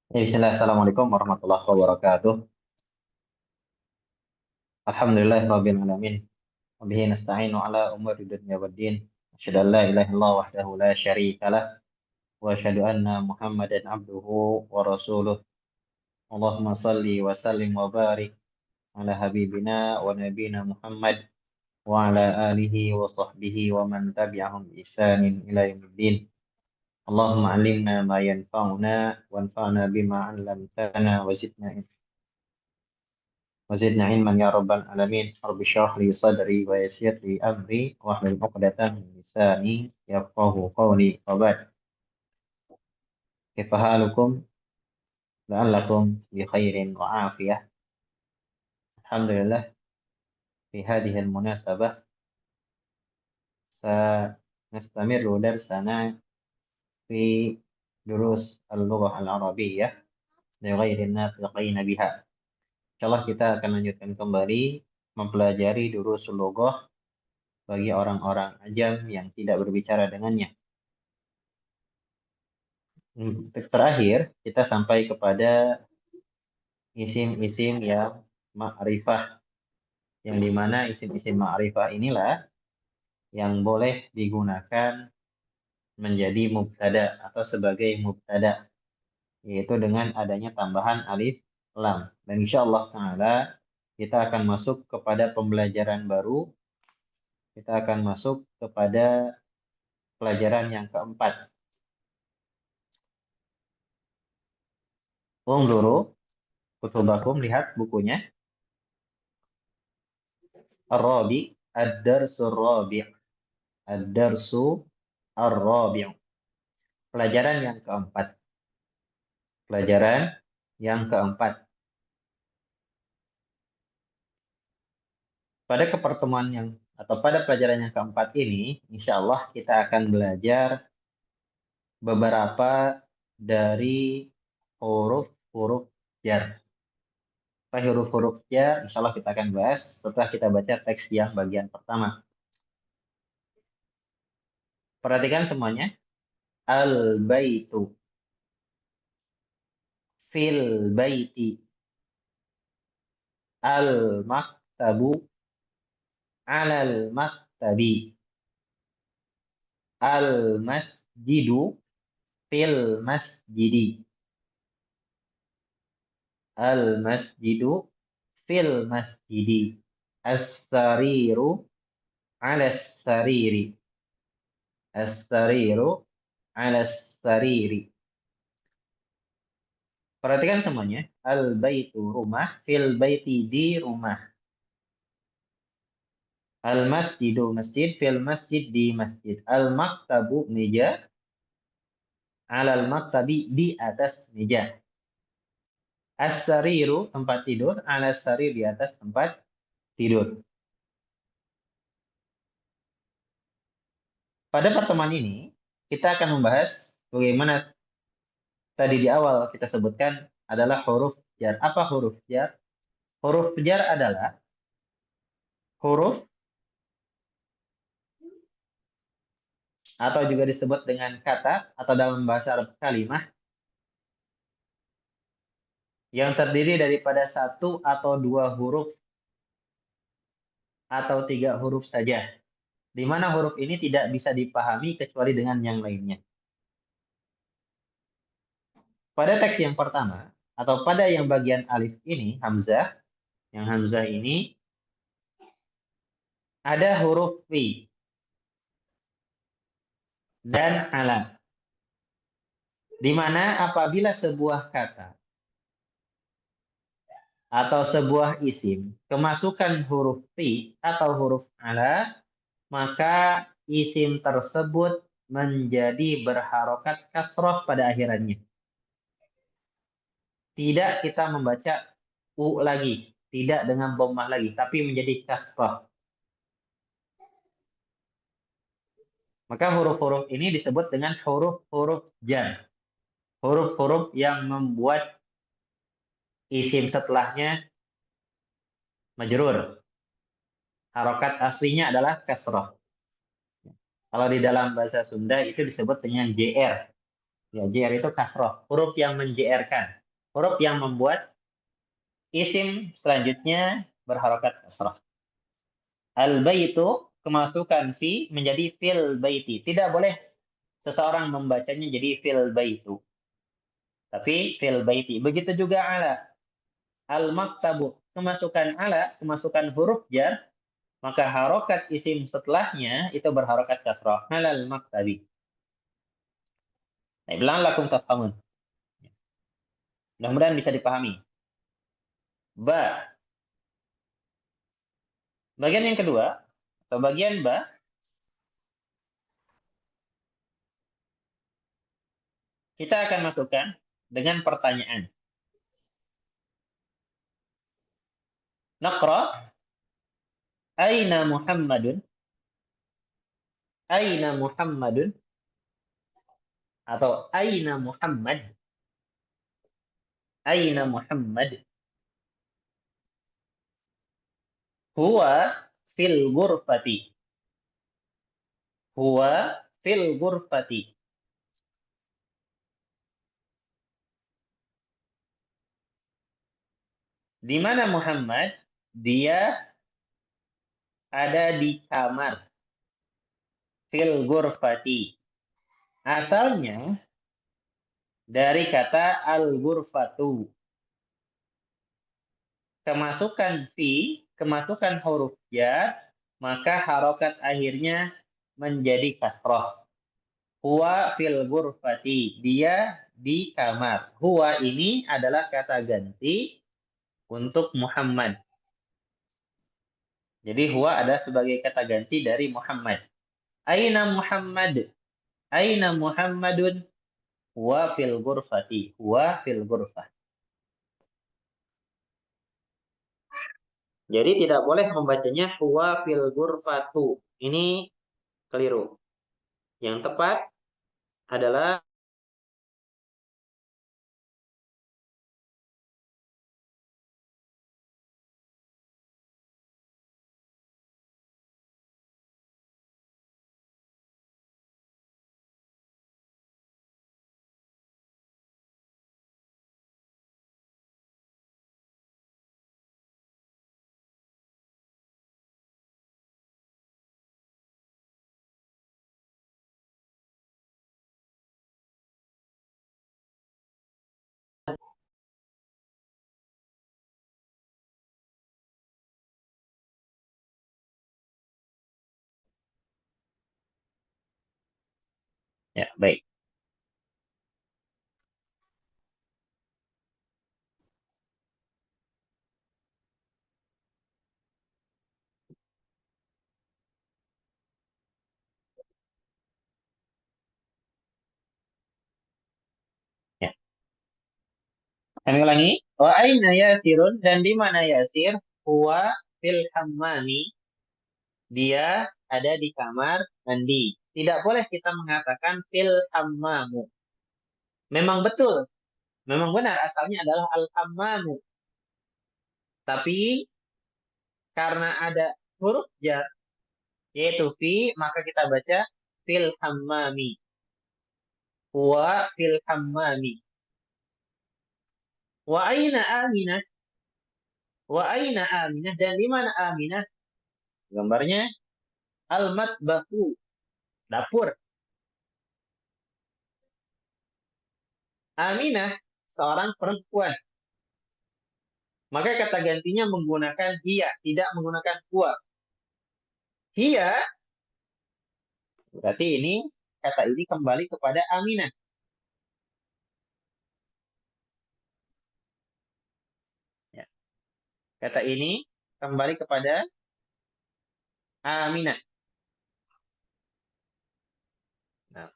Bismillah, Assalamualaikum warahmatullahi wabarakatuh. Alhamdulillah Rabbil Alamin. Wabihi nasta'inu ala umuri dunya waddin. Asyhadu an la ilaha illallah wahdahu la syarika lah. Wa asyhadu anna Muhammadan abduhu wa rasuluh. Allahumma salli wa sallim wa barik ala habibina wa nabina Muhammad wa ala alihi wa sahbihi wa man tabi'ahum bi ihsanin ila yaumiddin. Allahumma alimna ma yanfa'una wanfa'na bima 'allamtana wa zidna وزدنا علما يا رب العالمين رب اشرح لي صدري ويسر لي أمري واحلل عقدة من لساني يفقه قولي وبعد كيف حالكم لعلكم بخير وعافية. الحمد لله. في هذه المناسبة سنستمر درسنا في دروس اللغة العربية لغير الناطقين بها. Insyaallah kita akan lanjutkan kembali mempelajari durusul lughah bagi orang-orang ajam yang tidak berbicara dengannya. Terakhir, kita sampai kepada isim-isim yang ma'rifah, yang dimana isim-isim ma'rifah inilah yang boleh digunakan menjadi mubtada atau sebagai mubtada, yaitu dengan adanya tambahan alif lam. Dan insya Allah Ta'ala kita akan masuk kepada pembelajaran baru, kita akan masuk kepada pelajaran yang keempat. Unzuru kutubakum, lihat bukunya. Ar-Rabi, Ad-Darsu Ar-Rabi, Ad-Darsu Ar-Rabi. Pelajaran yang keempat. Pelajaran yang keempat. Pada pertemuan yang atau pada pelajaran yang keempat ini, insya Allah kita akan belajar beberapa dari huruf-huruf jar. Apa huruf-huruf jar? Insya Allah kita akan bahas setelah kita baca teks yang bagian pertama. Perhatikan semuanya. Al-baitu, fil baiti, al-maktabu, alal maktabi, al-masjidu, fil masjidi, al-masjidu, fil masjidi, as-sariru, alas sariri, as-sariru, alas sariri. Perhatikan semuanya. Al-baitu rumah, fil baiti di rumah. Al-masjidu masjid, fil masjid di masjid. Al-maktabu meja, alal maktabi di atas meja. As-sariru tempat tidur, alas sarir di atas tempat tidur. Pada pertemuan ini kita akan membahas bagaimana tadi di awal kita sebutkan adalah huruf jar. Apa huruf jar? Huruf jar adalah huruf atau juga disebut dengan kata atau dalam bahasa Arab kalimah yang terdiri daripada satu atau dua huruf atau tiga huruf saja, di mana huruf ini tidak bisa dipahami kecuali dengan yang lainnya. Pada teks yang pertama, atau pada yang bagian alif ini, hamzah, yang hamzah ini, ada huruf fi dan ala. Di mana apabila sebuah kata atau sebuah isim kemasukan huruf fi atau huruf ala, maka isim tersebut menjadi berharokat kasroh pada akhirannya. Tidak kita membaca u lagi, tidak dengan dhammah lagi, tapi menjadi kasroh. Maka huruf-huruf ini disebut dengan huruf-huruf jar. Huruf-huruf yang membuat isim setelahnya majrur. Harokat aslinya adalah kasroh. Kalau di dalam bahasa Sunda itu disebut dengan JR. Ya, JR itu kasroh, huruf yang menJR-kan. huruf yang membuat isim selanjutnya berharokat kasrah. Al-baitu, kemasukan fi menjadi fil baiti. Tidak boleh seseorang membacanya jadi fil baitu. Tapi fil baiti. Begitu juga ala. Al-maktabu, kemasukan ala, kemasukan huruf jar, maka harokat isim setelahnya itu berharokat kasrah. Alal maktabi. Nah, bilang lakum tafhamun. Mudah-mudahan bisa dipahami. Ba. Bagian yang kedua, atau bagian ba, kita akan masukkan dengan pertanyaan. Naqra, aina Muhammadun? Aina Muhammadun? Atau aina Muhammad? Aina Muhammad? Huwa fil ghurfati. Huwa fil ghurfati. Di mana Muhammad? Dia ada di kamar. Fil ghurfati. Asalnya dari kata al-ghurfatu. Kemasukan fi, kemasukan huruf jar, maka harokat akhirnya menjadi kasroh. Huwa fil ghurfati. Dia di kamar. Huwa ini adalah kata ganti untuk Muhammad. Jadi huwa ada sebagai kata ganti dari Muhammad. Aina Muhammad? Aina Muhammadun? Huwa fil ghurfati. Huwa fil ghurfah. Jadi tidak boleh membacanya huwa fil ghurfatu. Ini keliru. Yang tepat adalah ya, baik. Ya. Kami ulangi. Wa aina Yasirun, dan di mana Yasir? Huwa fil hammami. Dia ada di kamar mandi. Tidak boleh kita mengatakan fil hammamu. Memang betul, memang benar asalnya adalah al hammamu. Tapi karena ada huruf jar yaitu fi, maka kita baca fil hammami. Huwa fil hammami. Wa aina Aminah? Wa aina Aminah, dan di mana Aminah? Gambarnya al-matbahu, dapur. Aminah seorang perempuan. Maka kata gantinya menggunakan hiya, tidak menggunakan huwa. Hiya, berarti ini kata ini kembali kepada Aminah. Ya. Kata ini kembali kepada Aminah. Nah.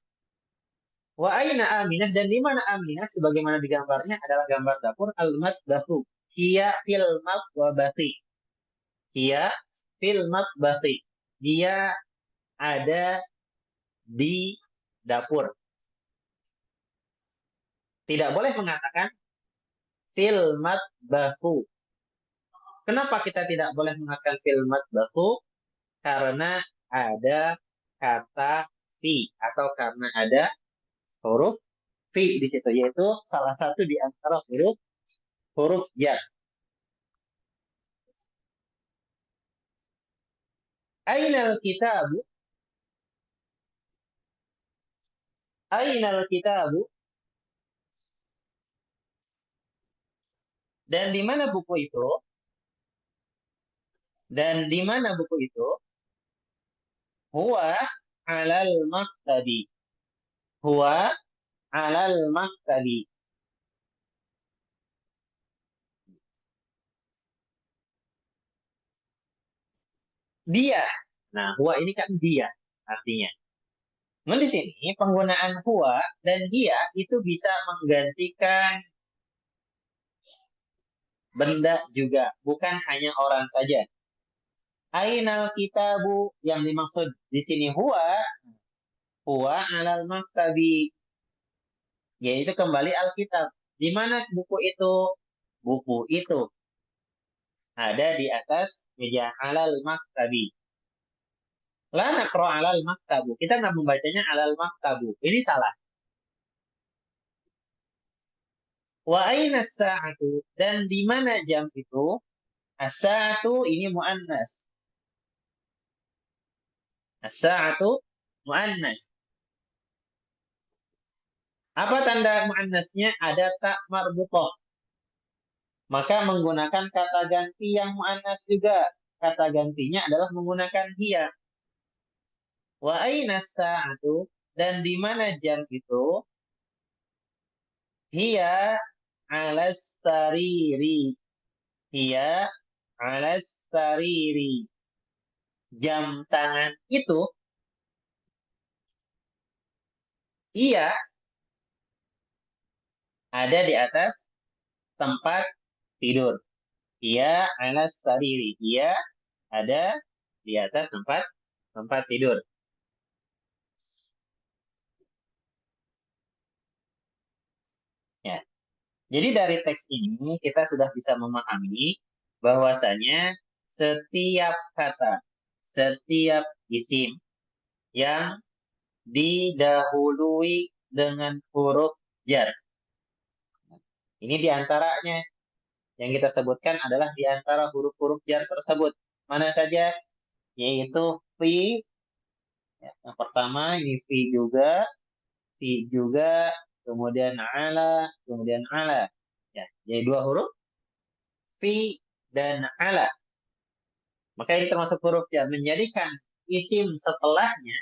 Wa aina Aminah, dan di mana Aminah sebagaimana digambarnya adalah gambar dapur al-matbahu. Hiya fil matbati. Hiya fil matbati. Dia ada di dapur. Tidak boleh mengatakan fil matbahu. Kenapa kita tidak boleh mengatakan fil matbahu? Karena ada kata fi, atau karena ada huruf fi di situ, yaitu salah satu di antara huruf huruf jar. Ainal kitabu, ainal kitabu, dan di mana buku itu? Dan di mana buku itu? Huwa alal maktabi. Huwa alal maktabi. Dia. Nah, huwa ini kan dia artinya. Namun di sini penggunaan huwa dan dia itu bisa menggantikan benda juga, bukan hanya orang saja. Ainal kitabu yang dimaksud di sini huwa alal maktabi, yaitu kembali Alkitab. Di mana buku itu? Buku itu ada di atas meja alal maktabi. La naqra alal maktabu. Kita nggak membacanya alal maktabu. Ini salah. Wa aina sa'atu, dan di mana jam itu? As-sa'atu ini muannas. As-sa'atu muannas. Apa tanda muannasnya? Ada tak marbutoh. Maka menggunakan kata ganti yang muannas juga. Kata gantinya adalah menggunakan hiya. Wa aina sa'atu, dan di mana jam itu? Hiya alas tariri. Hiya alas tariri. Jam tangan itu, iya, ada di atas tempat tidur. Iya alas sariri. Iya ada di atas tempat tempat tidur. Ya. Jadi dari teks ini kita sudah bisa memahami bahwasanya setiap kata, setiap isim yang didahului dengan huruf jar. Ini diantaranya yang kita sebutkan adalah diantara huruf-huruf jar tersebut. Mana saja? Yaitu fi, ya, yang pertama ini fi juga, kemudian ala, kemudian ala. Ya, jadi dua huruf, fi dan ala. Maka ini termasuk huruf jar, menjadikan isim setelahnya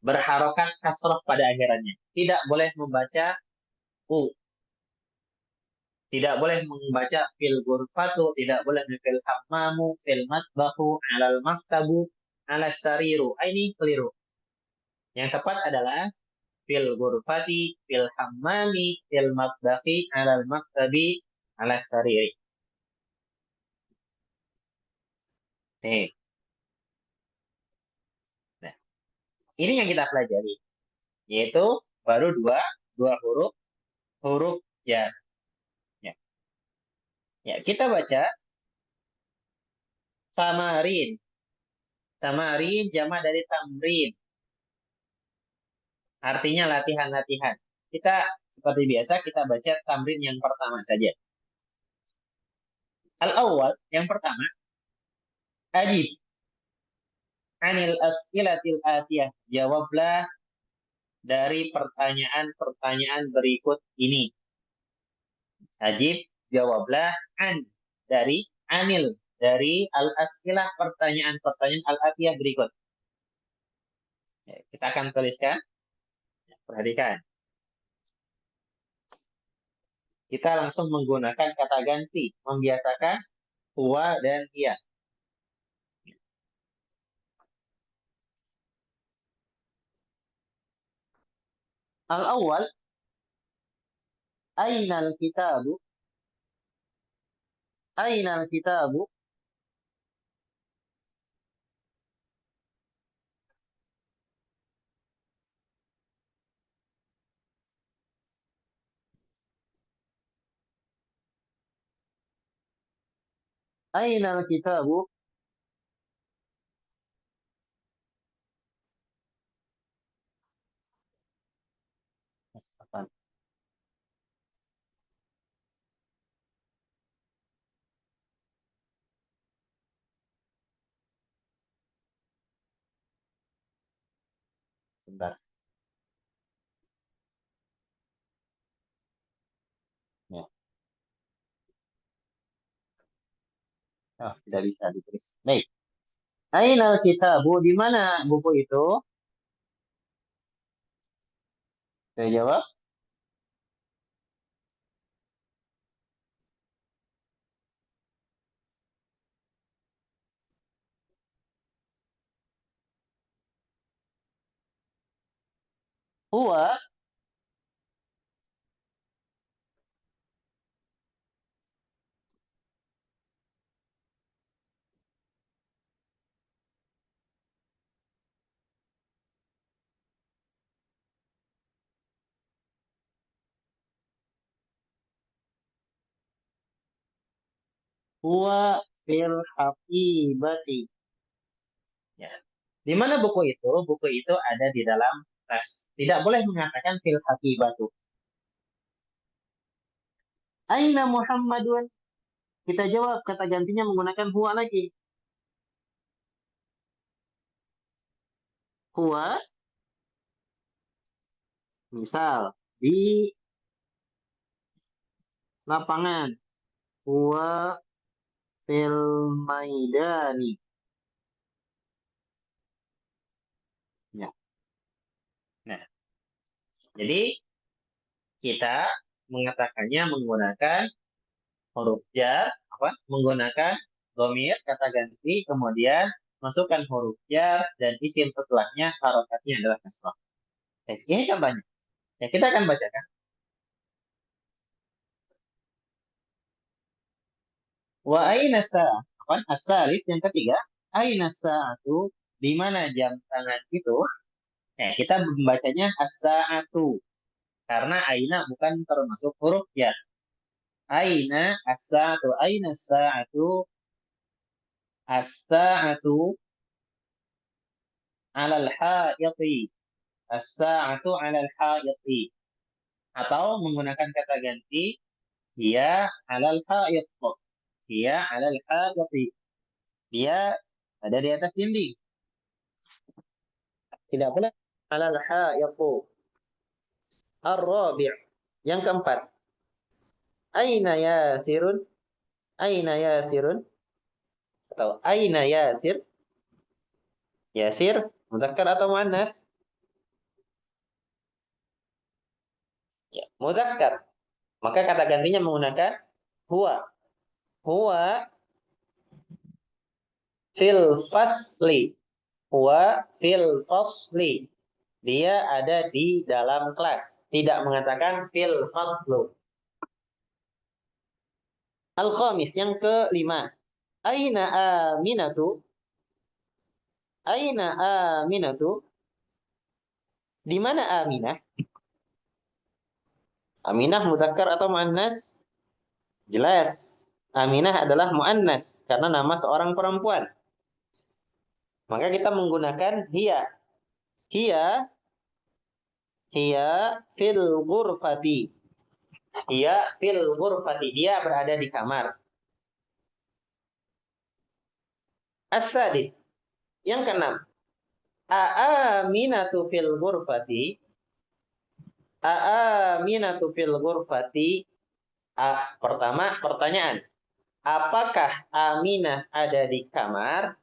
berharokat kasroh pada akhirannya. Tidak boleh membaca u, tidak boleh membaca fil gurfatu, tidak boleh fil hammamu, fil matbahu, alal maktabu, alas sariru. Ini keliru. Yang tepat adalah fil gurfati, fil hammami, fil matbahi, alal maktabi, alas sariri. Nih. Nah, ini yang kita pelajari, yaitu baru dua huruf huruf jar. Ya, ya kita baca tamarin. Tamarin jama dari tamrin, artinya latihan-latihan. Kita seperti biasa kita baca tamrin yang pertama saja. Al-awwal, yang pertama, ajib anil as'ilatil atiyah. Jawablah dari pertanyaan-pertanyaan berikut ini. Ajib, jawablah an dari anil dari al-as'ilah, pertanyaan-pertanyaan al-atiyah berikut. Ya, kita akan tuliskan. Ya, perhatikan. Kita langsung menggunakan kata ganti, membiasakan huwa dan ia. Al-awwal, ainal kitabu, ainal kitabu, ainal kitabu, Sebentar. Ya. Oh, tidak bisa ditulis. Baik. Ainal kitabu, di mana buku itu? Saya jawab, huwa, huwa fil haqibati. Ya. Di mana buku itu? Buku itu ada di dalam tas. Tidak boleh mengatakan fil haqibatu. Aina Muhammadun? Kita jawab kata gantinya menggunakan huwa lagi. Huwa, misal, di lapangan. Huwa fil maidani. Ya. Nah, jadi kita mengatakannya menggunakan huruf jar, apa? Menggunakan domir, kata ganti, kemudian masukkan huruf jar dan isim setelahnya harokatnya adalah kasrah. Ini contohnya. Ya, kita akan bacakan. Wa aina sa'ah? Apa? Asalis yang ketiga. Aina sa'atu? Di mana jam tangan itu? Ya, kita membacanya as-sa'atu. Karena aina bukan termasuk huruf ya. Aina as-sa'atu. Aina as-sa'atu. As-sa'atu alal ha'yati. As-sa'atu alal ha'yati. Atau menggunakan kata ganti. Dia alal ha'yat. Dia alal ha'yati. Dia ada di atas dinding. Tidak boleh alal ha'yatu. Ar-rabi'. Yang keempat. Aina yasirun? Aina yasirun? Atau aina yasir? Yasir, mudzakkar atau muannas? Ya, mudzakkar. Maka kata gantinya menggunakan huwa. Huwa fil fasli. Huwa fil fasli. Dia ada di dalam kelas. Tidak mengatakan fil faslu. Al-khamis, yang kelima. Aina aminatu? Aina aminatu? Di mana Aminah? Aminah muzakkar atau muannas? Jelas. Aminah adalah muannas karena nama seorang perempuan. Maka kita menggunakan hiya. Hiya, hiya fil ghurfati. Hiya fil ghurfati. Dia berada di kamar. As-sadis. Yang keenam. Aaminatu fil ghurfati. Aaminatu fil ghurfati. Pertama, pertanyaan. Apakah Aminah ada di kamar?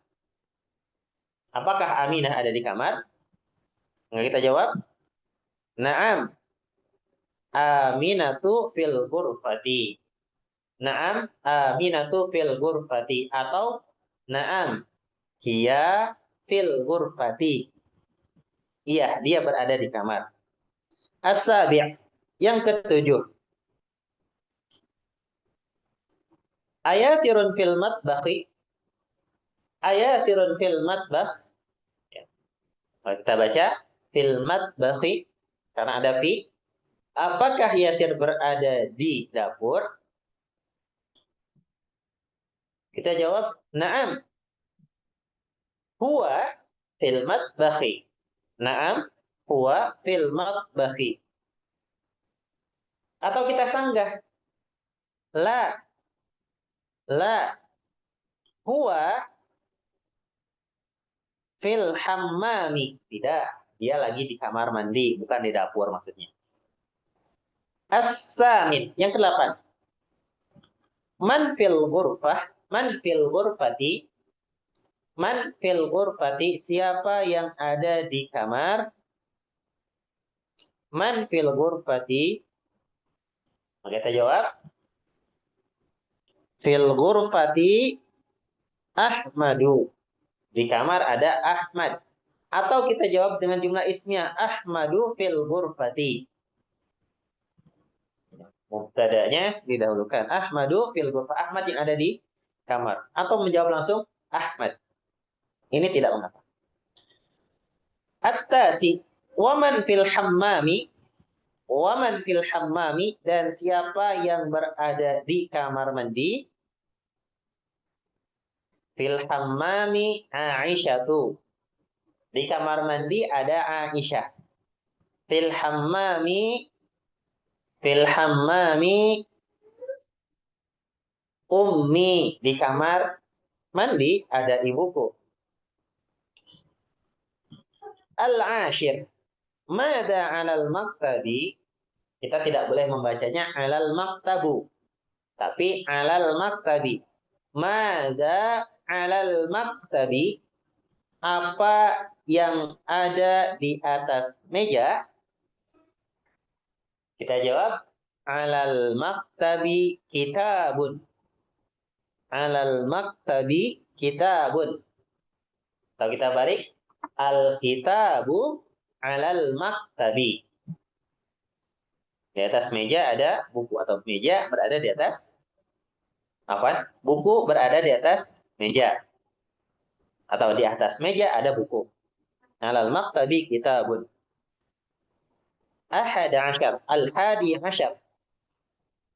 Apakah Aminah ada di kamar? Nggak, kita jawab. Naam. Aminatu fil ghurfati. Naam. Aminatu fil ghurfati. Atau naam. Hiya fil ghurfati. Iya, dia berada di kamar. As-sabi'. Yang ketujuh. Ayasirun fil matbakhi. Ayasirun fil matbakh. Kita baca. Fil matbakhi. Karena ada fi. Apakah Yasir berada di dapur? Kita jawab, na'am. Huwa fil matbakhi. Na'am, huwa fil matbakhi. Atau kita sanggah. La, la. Huwa fil hammami. Tidak. Dia lagi di kamar mandi, bukan di dapur maksudnya. As-samin. Yang ke-8. Man fil ghurfah. Man fil ghurfati. Man fil ghurfati. Siapa yang ada di kamar? Man fil ghurfati. Maka kita jawab. Fil ghurfati Ahmadu. Di kamar ada Ahmad. Atau kita jawab dengan jumlah ismiyah. Ahmadu fil ghurfati. Mubtada'nya didahulukan. Ahmadu fil ghurfah. Ahmad yang ada di kamar. Atau menjawab langsung Ahmad. Ini tidak mengapa. At-tasi. Waman fil hammami. Waman fil hammami. Dan siapa yang berada di kamar mandi? Fil hammami Aisyatu. Di kamar mandi ada Aisyah. Fil hammami ummi. Di kamar mandi ada ibuku. Al-ashir. Mada 'alal maktabi? Kita tidak boleh membacanya 'alal maktabu. Tapi 'alal maktabi. Mada 'alal maktabi? Apa yang ada di atas meja? Kita jawab 'alal maktabi kitabun. 'Alal maktabi kitabun. Atau kita balik, al-kitabu 'alal maktabi. Di atas meja ada buku, atau meja berada di atas apa? Buku berada di atas meja. Atau di atas meja ada buku. 'Alal maktabi kitabun. Ahada asyar. Al-hadi asyar.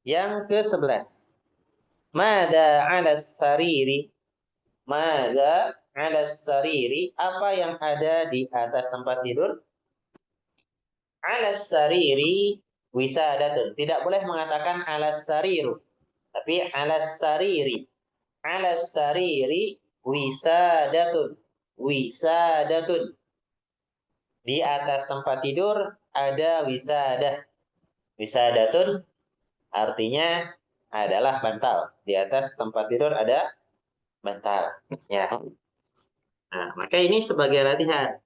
Yang ke-11. Mada 'alas sariri? Mada 'alas sariri? Apa yang ada di atas tempat tidur? 'Alas sariri wisadatun. Tidak boleh mengatakan 'alas sariru, tapi 'alas sariri. 'Alas sariri wisadatun. Wisadatun. Di atas tempat tidur ada wisadah. Wisadatun artinya adalah bantal. Di atas tempat tidur ada bantal. Ya. Nah, maka ini sebagai latihan.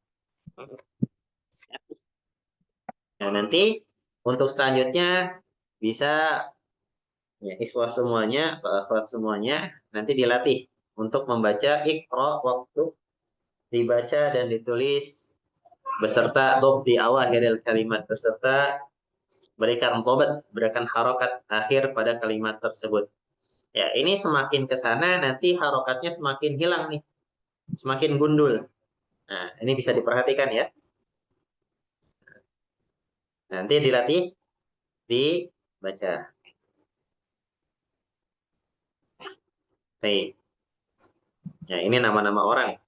Nah, nanti untuk selanjutnya bisa ya, ikhwah semuanya, akhwat semuanya nanti dilatih untuk membaca iqra waktu dibaca dan ditulis beserta dob di awal akhir kalimat, beserta berikan tobat, berikan harokat akhir pada kalimat tersebut. Ya, ini semakin ke sana nanti harokatnya semakin hilang nih, semakin gundul. Nah, ini bisa diperhatikan ya. Nanti dilatih, dibaca. Baik. Nah, ini nama-nama orang.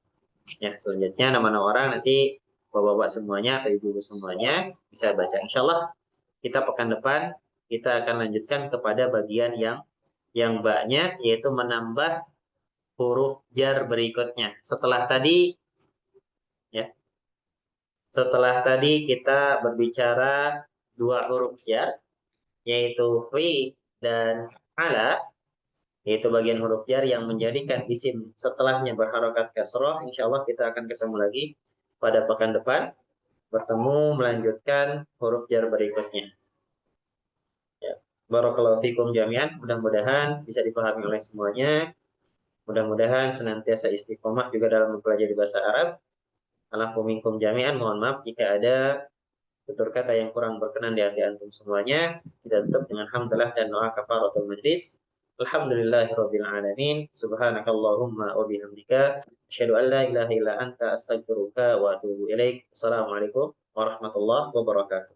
Ya, selanjutnya nama-nama orang nanti bapak-bapak semuanya atau ibu-ibu semuanya bisa baca. Insya Allah kita pekan depan kita akan lanjutkan kepada bagian yang banyak, yaitu menambah huruf jar berikutnya. Setelah tadi kita berbicara dua huruf jar, yaitu fi dan ala, yaitu bagian huruf jar yang menjadikan isim setelahnya berharokat kasroh. Insya Allah kita akan ketemu lagi pada pekan depan, bertemu melanjutkan huruf jar berikutnya. Ya. Barakallahu fikum jami'an. Mudah-mudahan bisa dipahami oleh semuanya. Mudah-mudahan senantiasa istiqomah juga dalam mempelajari bahasa Arab. Alafu minkum jami'an. Mohon maaf jika ada tutur kata yang kurang berkenan di hati antum semuanya. Kita tutup dengan hamdalah dan doa kafaratul majlis. Alhamdulillahirabbil alamin. Subhanakallahumma wa bihamdika asyhadu an la ilaha illa anta astaghfiruka wa atubu ilaik. Assalamualaikum warahmatullahi wabarakatuh.